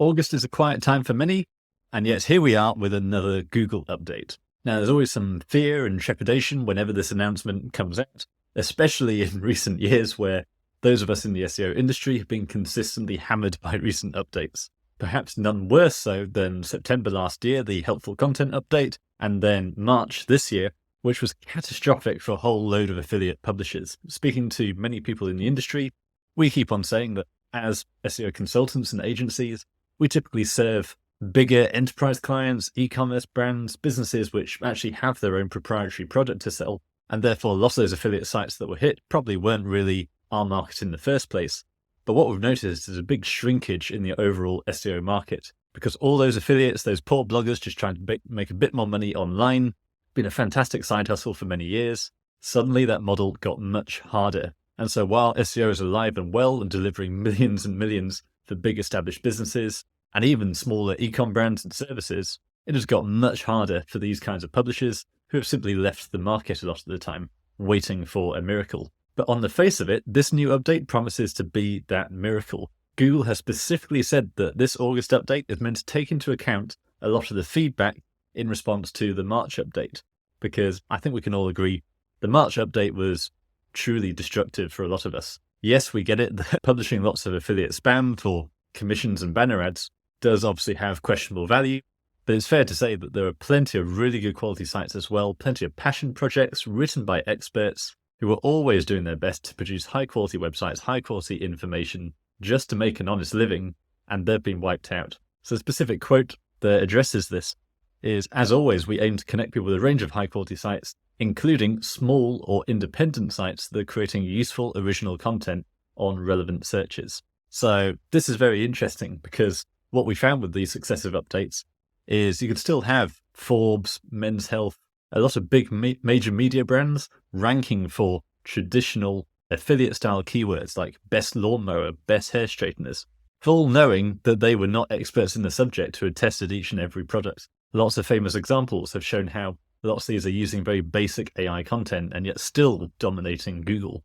August is a quiet time for many, and yet here we are with another Google update. Now, there's always some fear and trepidation whenever this announcement comes out, especially in recent years where those of us in the SEO industry have been consistently hammered by recent updates. Perhaps none worse so than September last year, the helpful content update, and then March this year, which was catastrophic for a whole load of affiliate publishers. Speaking to many people in the industry, we keep on saying that as SEO consultants and agencies, we typically serve bigger enterprise clients, e-commerce brands, businesses which actually have their own proprietary product to sell, and therefore a lot of those affiliate sites that were hit probably weren't really our market in the first place. But what we've noticed is a big shrinkage in the overall SEO market, because all those affiliates, those poor bloggers just trying to make a bit more money online, been a fantastic side hustle for many years, suddenly that model got much harder. And so while SEO is alive and well and delivering millions and millions for big established businesses and even smaller e-com brands and services, it has got much harder for these kinds of publishers who have simply left the market a lot of the time, waiting for a miracle. But on the face of it, this new update promises to be that miracle. Google has specifically said that this August update is meant to take into account a lot of the feedback in response to the March update, because I think we can all agree the March update was truly destructive for a lot of us. Yes, we get it that publishing lots of affiliate spam for commissions and banner ads does obviously have questionable value, but it's fair to say that there are plenty of really good quality sites as well, plenty of passion projects written by experts who are always doing their best to produce high quality websites, high quality information, just to make an honest living, and they've been wiped out. So a specific quote that addresses this is, "As always, we aim to connect people with a range of high quality sites, including small or independent sites that are creating useful original content on relevant searches." So this is very interesting because what we found with these successive updates is you could still have Forbes, Men's Health, a lot of big major media brands ranking for traditional affiliate style keywords like best lawnmower, best hair straighteners, full knowing that they were not experts in the subject who had tested each and every product. Lots of famous examples have shown how lots of these are using very basic AI content and yet still dominating Google.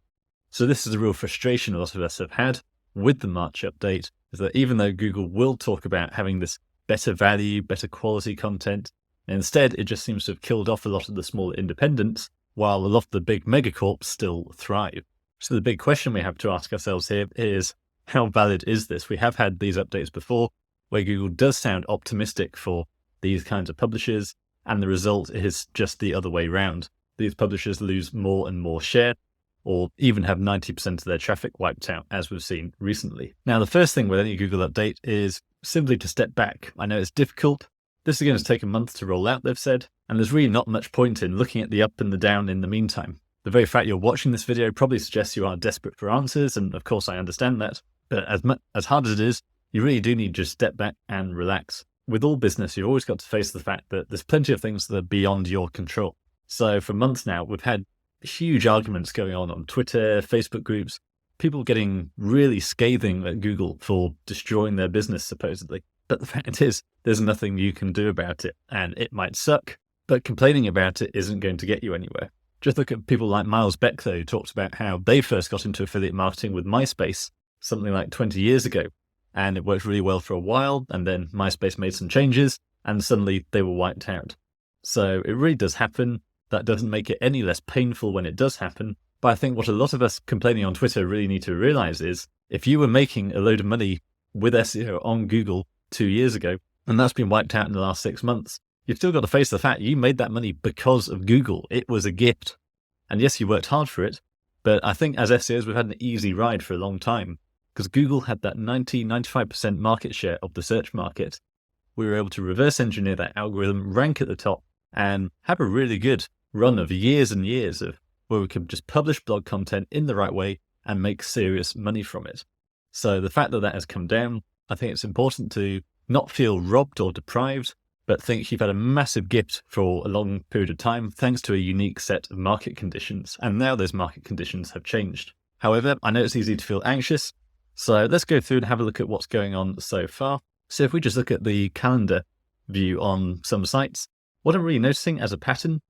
So this is a real frustration a lot of us have had with the March update, is that even though Google will talk about having this better value, better quality content, instead it just seems to have killed off a lot of the smaller independents, while a lot of the big megacorps still thrive. So the big question we have to ask ourselves here is, how valid is this? We have had these updates before where Google does sound optimistic for these kinds of publishers, and the result is just the other way round. These publishers lose more and more share, or even have 90% of their traffic wiped out, as we've seen recently. Now, the first thing with any Google update is simply to step back. I know it's difficult. This is going to take a month to roll out, they've said, and there's really not much point in looking at the up and the down in the meantime. The very fact you're watching this video probably suggests you are desperate for answers, and of course I understand that, but as hard as it is, you really do need to just step back and relax. With all business, you've always got to face the fact that there's plenty of things that are beyond your control. So for months now, we've had huge arguments going on Twitter, Facebook groups, people getting really scathing at Google for destroying their business, supposedly. But the fact is, there's nothing you can do about it, and it might suck, but complaining about it isn't going to get you anywhere. Just look at people like Miles Beckler, who talked about how they first got into affiliate marketing with MySpace something like 20 years ago, and it worked really well for a while, and then MySpace made some changes, and suddenly they were wiped out. So it really does happen. That doesn't make it any less painful when it does happen. But I think what a lot of us complaining on Twitter really need to realize is, if you were making a load of money with SEO on Google 2 years ago, and that's been wiped out in the last 6 months, you've still got to face the fact you made that money because of Google. It was a gift. And yes, you worked hard for it, but I think as SEOs, we've had an easy ride for a long time because Google had that 90-95% market share of the search market. We were able to reverse engineer that algorithm, rank at the top, and have a really good run of years and years of where we could just publish blog content in the right way and make serious money from it. So the fact that that has come down, I think it's important to not feel robbed or deprived, but think you've had a massive gift for a long period of time thanks to a unique set of market conditions. And now those market conditions have changed. However, I know it's easy to feel anxious. So let's go through and have a look at what's going on so far. So if we just look at the calendar view on some sites, what I'm really noticing as a pattern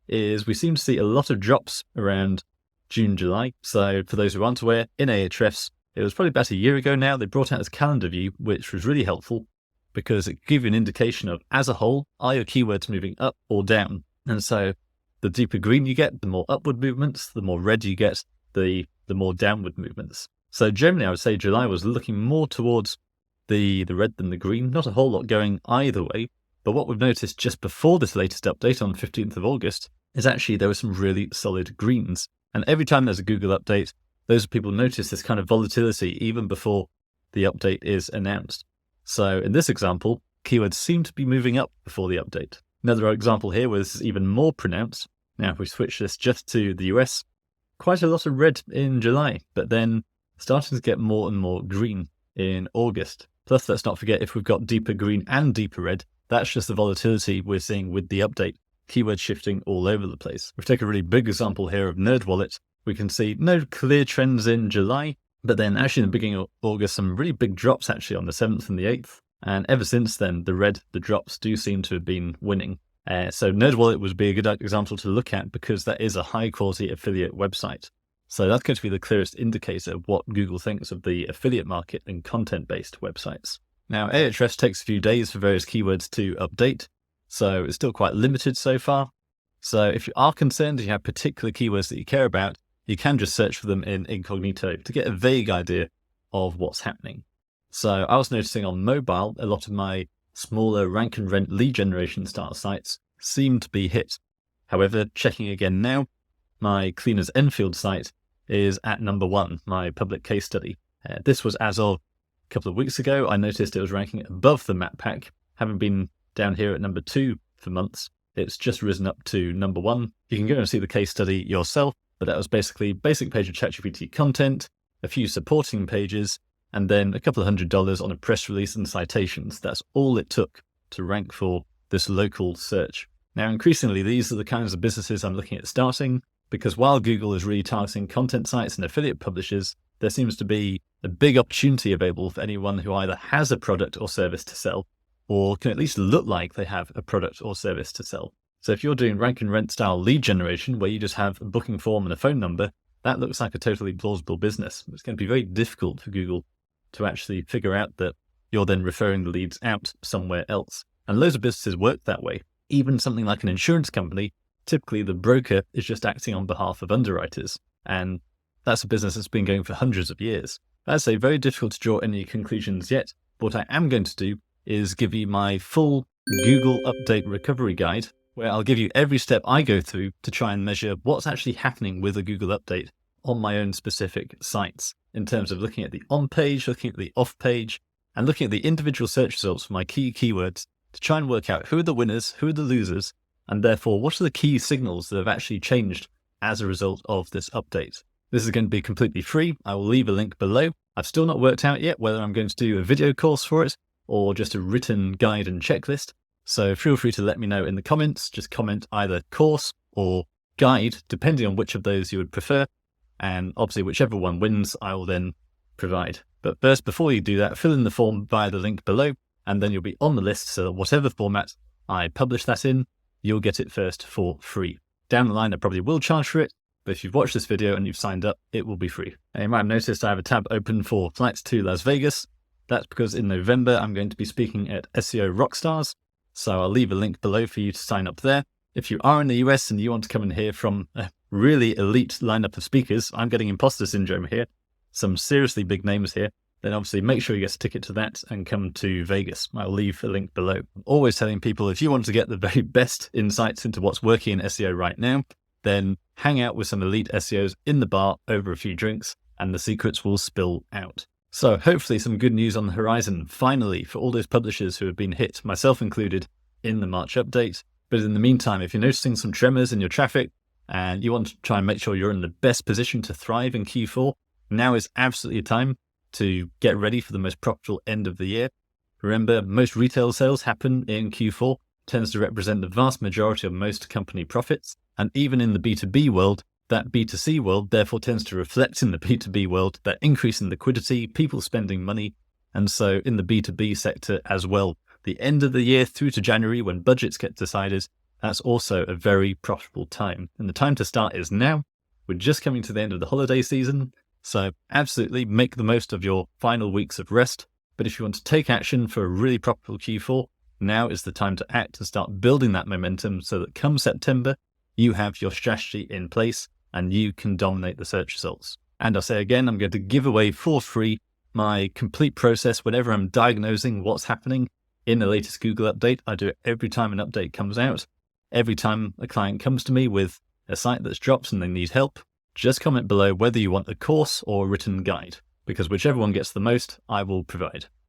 is we seem to see a lot of drops around June, July. So for those who aren't aware, in Ahrefs, it was probably about a year ago now, they brought out this calendar view, which was really helpful. because it gives you an indication of, as a whole, are your keywords moving up or down? And so the deeper green you get, the more upward movements, the more red you get, the more downward movements. So generally, I would say July was looking more towards the red than the green. Not a whole lot going either way. But what we've noticed just before this latest update on 15th of August is actually there were some really solid greens. And every time there's a Google update, those people notice this kind of volatility even before the update is announced. So in this example, keywords seem to be moving up before the update. Another example here was even more pronounced. Now, if we switch this just to the US, quite a lot of red in July, but then starting to get more and more green in August. Plus, let's not forget, if we've got deeper green and deeper red, that's just the volatility we're seeing with the update. Keywords shifting all over the place. If we take a really big example here of NerdWallet, we can see no clear trends in July, but then actually in the beginning of August, some really big drops actually on the 7th and the 8th. And ever since then, the drops do seem to have been winning. So NerdWallet would be a good example to look at because that is a high quality affiliate website. So that's going to be the clearest indicator of what Google thinks of the affiliate market and content-based websites. Now, Ahrefs takes a few days for various keywords to update, so it's still quite limited so far. So if you are concerned, if you have particular keywords that you care about, you can just search for them in incognito to get a vague idea of what's happening. So I was noticing on mobile, a lot of my smaller rank and rent lead generation style sites seem to be hit. However, checking again now, my Cleaners Enfield site is at number 1, my public case study. This was as of a couple of weeks ago. I noticed it was ranking above the map pack, having been down here at number 2 for months. It's just risen up to number 1. You can go and see the case study yourself, but that was basically basic page of ChatGPT content, a few supporting pages, and then a couple of $100 on a press release and citations. That's all it took to rank for this local search. Now, increasingly, these are the kinds of businesses I'm looking at starting, because while Google is really targeting content sites and affiliate publishers, there seems to be a big opportunity available for anyone who either has a product or service to sell, or can at least look like they have a product or service to sell. So if you're doing rank and rent style lead generation, where you just have a booking form and a phone number, that looks like a totally plausible business. It's going to be very difficult for Google to actually figure out that you're then referring the leads out somewhere else. And loads of businesses work that way. Even something like an insurance company, typically the broker is just acting on behalf of underwriters. And that's a business that's been going for hundreds of years. I'd say very difficult to draw any conclusions yet. But what I am going to do is give you my full Google Update Recovery Guide, where I'll give you every step I go through to try and measure what's actually happening with a Google Update on my own specific sites, in terms of looking at the on-page, looking at the off-page, and looking at the individual search results for my key keywords to try and work out who are the winners, who are the losers, and therefore what are the key signals that have actually changed as a result of this update. This is going to be completely free. I will leave a link below. I've still not worked out yet whether I'm going to do a video course for it or just a written guide and checklist. So feel free to let me know in the comments. Just comment either course or guide, depending on which of those you would prefer. And obviously, whichever one wins, I will then provide. But first, before you do that, fill in the form via the link below, and then you'll be on the list. So that whatever format I publish that in, you'll get it first for free. Down the line, I probably will charge for it, but if you've watched this video and you've signed up, it will be free. And you might have noticed I have a tab open for flights to Las Vegas. That's because in November, I'm going to be speaking at SEO Rockstars. So I'll leave a link below for you to sign up there. If you are in the US and you want to come and hear from a really elite lineup of speakers, I'm getting imposter syndrome here, some seriously big names here, then obviously make sure you get a ticket to that and come to Vegas. I'll leave a link below. I'm always telling people, if you want to get the very best insights into what's working in SEO right now, then hang out with some elite SEOs in the bar over a few drinks and the secrets will spill out. So hopefully some good news on the horizon, finally, for all those publishers who have been hit, myself included, in the March update. But in the meantime, if you're noticing some tremors in your traffic and you want to try and make sure you're in the best position to thrive in Q4, now is absolutely a time to get ready for the most profitable end of the year. Remember, most retail sales happen in Q4, tends to represent the vast majority of most company profits. And even in the B2B world, that B2C world therefore tends to reflect in the B2B world that increase in liquidity, people spending money. And so in the B2B sector as well, the end of the year through to January when budgets get decided, that's also a very profitable time. And the time to start is now. We're just coming to the end of the holiday season. So absolutely make the most of your final weeks of rest But if you want to take action for a really profitable Q4, now is the time to act and start building that momentum so that come September, you have your strategy in place and you can dominate the search results. And I'll say again, I'm going to give away for free my complete process whenever I'm diagnosing what's happening in the latest Google update. I do it every time an update comes out. Every time a client comes to me with a site that's dropped and they need help, just comment below whether you want a course or a written guide, because whichever one gets the most, I will provide.